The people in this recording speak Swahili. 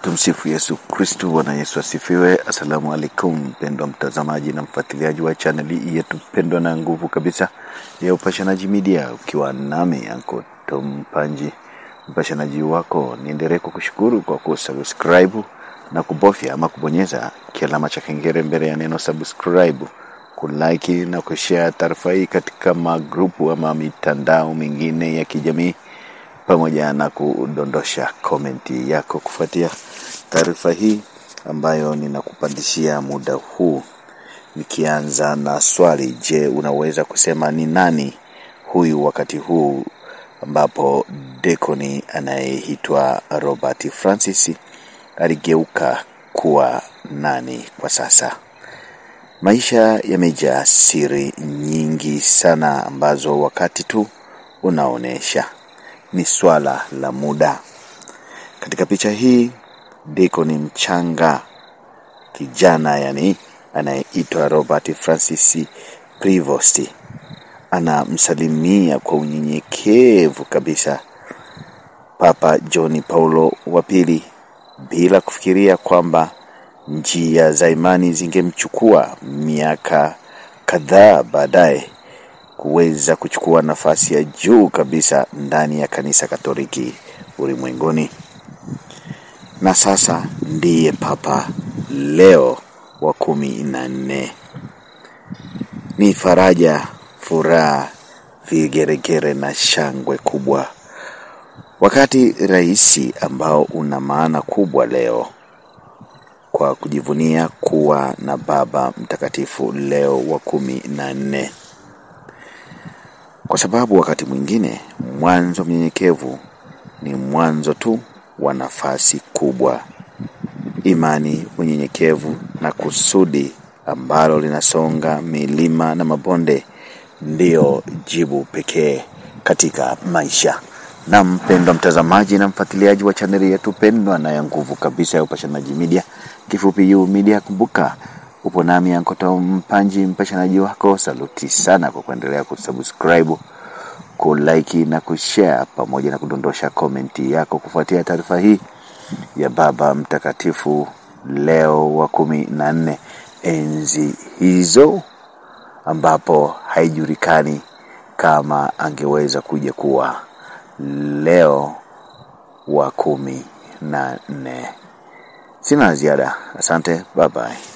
Tumsifu Yesu Kristo. Bwana Yesu asifiwe. Asalamu alaikum mpendwa mtazamaji na mfuatiliaji wa channel yetu pendwa na nguvu kabisa ya Upashanaji Media, ukiwa nami Uncle Tom Panji, mpashanaji wako. Niendelee kukushukuru kwa kusubscribe na kubofya ama kubonyeza kialama cha kengele mbele ya neno subscribe, kulike na kushare taarifa hii katika magrupu ama mitandao mingine ya kijamii, pamoja na kudondosha komenti yako kufuatia taarifa hii ambayo ninakupandishia muda huu. Nikianza na swali, je, unaweza kusema ni nani huyu wakati huu ambapo dekoni anayeitwa Robert Francis aligeuka kuwa nani kwa sasa? Maisha yamejaa siri nyingi sana ambazo wakati tu unaonesha ni swala la muda. Katika picha hii, dekoni mchanga kijana anayeitwa Robert Francis Prevost anamsalimia kwa unyenyekevu kabisa Papa John Paulo wa pili, bila kufikiria kwamba njia za imani zingemchukua miaka kadhaa baadaye kuweza kuchukua nafasi ya juu kabisa ndani ya kanisa Katoliki ulimwenguni. Na sasa ndiye Papa Leo wa 14. Ni faraja, furaha, vigeregere na shangwe kubwa. Wakati rais ambao una maana kubwa leo kwa kujivunia kuwa na Baba Mtakatifu Leo wa 14. Kwa sababu wakati mwingine mwanzo mnyenyekevu ni mwanzo tu wa nafasi kubwa. Imani, unyenyekevu na kusudi ambalo linasonga milima na mabonde ndio jibu pekee katika maisha. Na mpendwa mtazamaji na mfuatiliaji wa chaneli yetu pendwa na ya nguvu kabisa ya Upashanaji Media, kifupi U Media, kumbuka upo nami Uncle Tom Panji, mpashanaji wako. Saluti sana kwa kuendelea kusubscribe, kulike na kushare pamoja na kudondosha komenti yako kufuatia taarifa hii ya Baba Mtakatifu Leo wa 14. Enzi hizo ambapo haijulikani kama angeweza kuja kuwa Leo wa 14. Sina ziada. Asante, bye bye.